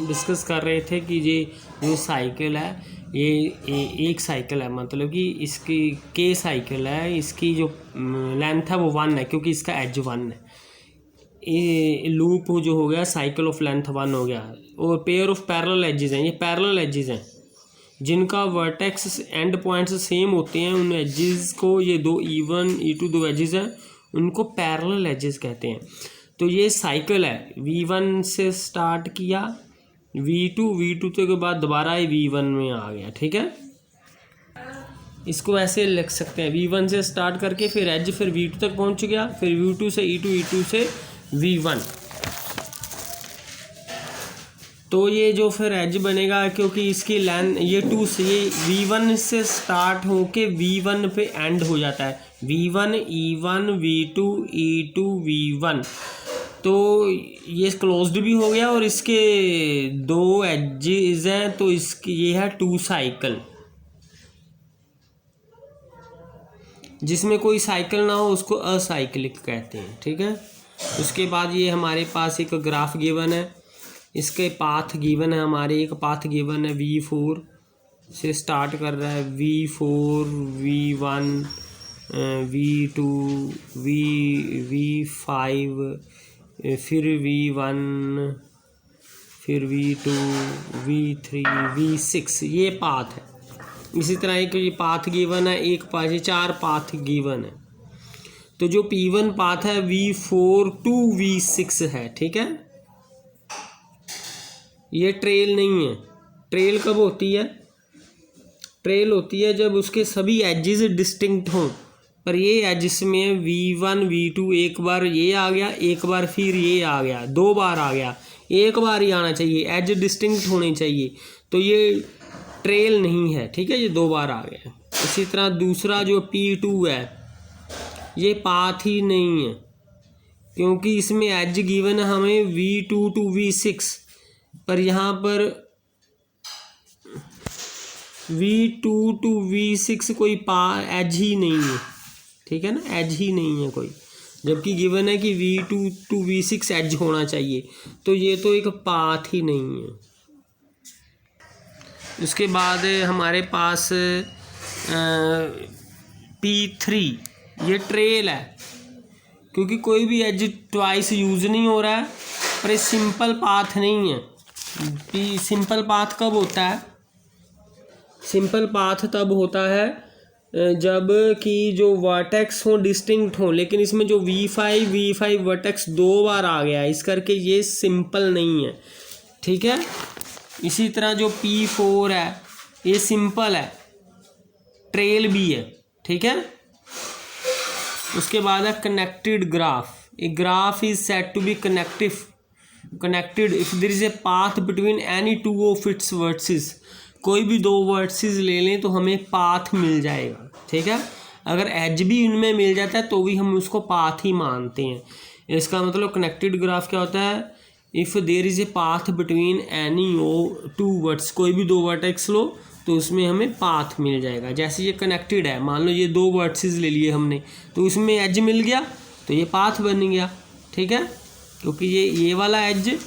Discuss कर रहे थे कि ये जो साइकिल है ये एक साइकिल है, मतलब कि इसकी के साइकिल है, इसकी जो लेंथ है वो 1 है क्योंकि इसका एज 1 है। ये लूप जो हो गया साइकिल ऑफ लेंथ 1 हो गया। और पेयर ऑफ पैरेलल एजेस हैं, ये पैरेलल एजेस हैं जिनका वर्टेक्स एंड पॉइंट्स सेम होते हैं। उन एजेस को, ये दो E1 E2 दो एजेस हैं, उनको पैरेलल एजेस कहते हैं। तो ये साइकिल है, V1 से स्टार्ट किया, V2 के बाद दोबारा ये V1 में आ गया। ठीक है, इसको ऐसे लिख सकते हैं, V1 से स्टार्ट करके फिर एज, फिर V2 तक पहुंच गया, फिर V2 से E2 से V1। तो ये जो फिर एज बनेगा, क्योंकि इसकी लेंथ ये 2 से, ये V1 से स्टार्ट होके V1 पे एंड हो जाता है, V1 E1 V2 E2 V1। तो ये क्लोज्ड भी हो गया और इसके दो एजेस हैं, तो इसकी ये है 2 साइकिल। जिसमें कोई साइकिल ना हो उसको असाइक्लिक कहते हैं। ठीक है, उसके बाद ये हमारे पास एक ग्राफ गिवन है, इसके पाथ गिवन है, हमारे एक पाथ गिवन है, V4 से स्टार्ट कर रहा है, V4 V1 V2 V5 फिर V1 फिर V2 V3 V6, ये पाथ है। इसी तरह एक ये पाथ गिवन है, एक पाथ, ये 4 पाथ गिवन है। तो जो P1 पाथ है V4 to V6 है। ठीक है, ये ट्रेल नहीं है। ट्रेल कब होती है? ट्रेल होती है जब उसके सभी एजेस डिस्टिंक्ट हों, पर ये एजेस में V1 V2 एक बार ये आ गया, एक बार फिर ये आ गया, 2 बार आ गया, एक बार ही आना चाहिए, एज डिस्टिंक्ट होने चाहिए, तो ये ट्रेल नहीं है। ठीक है, ये 2 बार आ गया। इसी तरह दूसरा जो P2 है, ये पाथ ही नहीं है क्योंकि इसमें एज गिवन है हमें V2 to V6, पर यहाँ पर V2 to V6 कोई एज ही नहीं है। ठीक है ना, एज ही नहीं है कोई, जबकि गिवन है कि V2 to V6 एज होना चाहिए, तो ये तो एक पाथ ही नहीं है। उसके बाद हमारे पास P3, ये ट्रेल है क्योंकि कोई भी एज ट्वाइस यूज़ नहीं हो रहा है, पर ये सिंपल पाथ नहीं है। सिंपल पाथ कब होता है? सिंपल पाथ तब होता है जब कि जो वर्टेक्स हो डिस्टिंक्ट हो, लेकिन इसमें जो V5 वर्टेक्स 2 बार आ गया है, इस करके ये सिंपल नहीं है। ठीक है, इसी तरह जो P4 है ये सिंपल है, ट्रेल भी है। ठीक है, उसके बाद है connected graph. A graph is said to be connected if there is a path between any 2 of its vertices. कोई भी 2 वर्टिसेस ले लें तो हमें पाथ मिल जाएगा। ठीक है, अगर एज भी उनमें मिल जाता है तो भी हम उसको पाथ ही मानते हैं। इसका मतलब कनेक्टेड ग्राफ क्या होता है? If there is a path between any 2 vertices, कोई भी 2 वर्टेक्स लो तो उसमें हमें पाथ मिल जाएगा। जैसे ये कनेक्टेड है, मान लो ये 2 वर्टिसेस ले लिए हमने, तो उसमें एज मिल गया तो ये पाथ बन गया। ठीक है, क्योंकि ये वाला एज,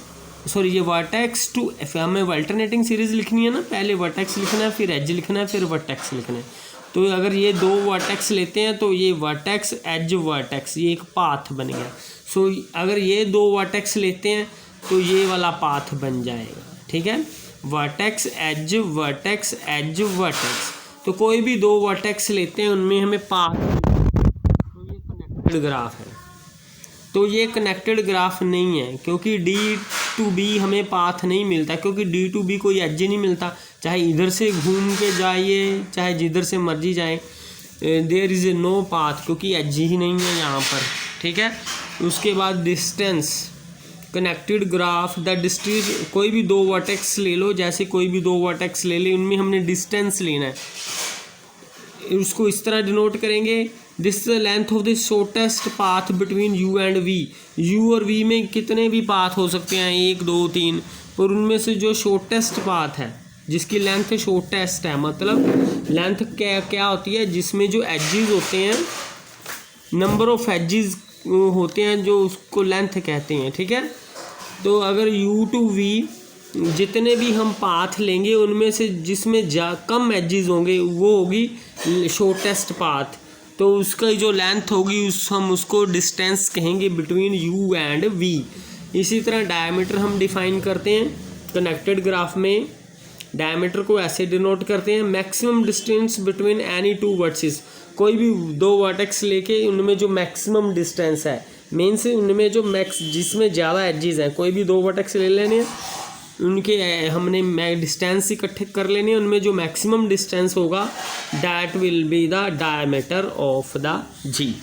सॉरी ये वर्टेक्स टू, हमें अल्टरनेटिंग सीरीज लिखनी है ना, पहले वर्टेक्स लिखना है, फिर एज लिखना है, फिर वर्टेक्स लिखना है। तो अगर ये 2 वर्टेक्स लेते हैं तो ये वर्टेक्स एज वर्टेक्स, ये एक पाथ बन गया। सो अगर ये 2 वर्टेक्स लेते हैं तो ये वाला पाथ बन जाएगा। ठीक है, vertex edge vertex edge vertex. तो कोई भी 2 वर्टेक्स लेते हैं उनमें हमें पाथ, तो ये कनेक्टेड ग्राफ है। तो ये कनेक्टेड ग्राफ नहीं है क्योंकि D to B हमें पाथ नहीं मिलता, क्योंकि D to B कोई एज नहीं मिलता, चाहे इधर से घूम के जाइए चाहे जिधर से मर्जी जाए, देयर इज़ नो पाथ, क्योंकि एज ही नहीं है यहाँ पर। ठीक है, उसके बाद distance, connected graph the distance, कोई भी 2 वर्टेक्स ले लो, जैसे कोई भी 2 वर्टेक्स ले ले, उनमें हमने डिस्टेंस लेना है, उसको इस तरह डिनोट करेंगे, this is the length of the shortest path between U and V। U और V में कितने भी पाथ हो सकते हैं, 1 2 3, और उनमें से जो शॉर्टेस्ट पाथ है, जिसकी लेंथ शॉर्टेस्ट है, मतलब लेंथ क्या होती है, जिसमें जो एजेस होते हैं, नंबर ऑफ एजेस होते हैं, जो उसको लेंथ कहते हैं। ठीक है, तो अगर U to V जितने भी हम पाथ लेंगे उनमें से जिसमें कम एजेस होंगे वो होगी शॉर्टेस्ट पाथ। तो उसका जो लेंथ होगी हम उसको डिस्टेंस कहेंगे बिटवीन यू एंड वी। इसी तरह डायमीटर हम डिफाइन करते हैं कनेक्टेड ग्राफ में। डायमीटर को ऐसे डिनोट करते हैं maximum distance between any two vertices. कोई भी दो वर्टेक्स लेके उनमें जो मैक्सिमम डिस्टेंस है, मीन्स उनमें जो जिसमें ज़्यादा एजेस हैं, कोई भी दो वर्टेक्स ले लेने हैं, उनके हमने डिस्टेंस इकट्ठे कर लेने हैं, उनमें जो मैक्सिमम डिस्टेंस होगा that will be the diameter of the ji.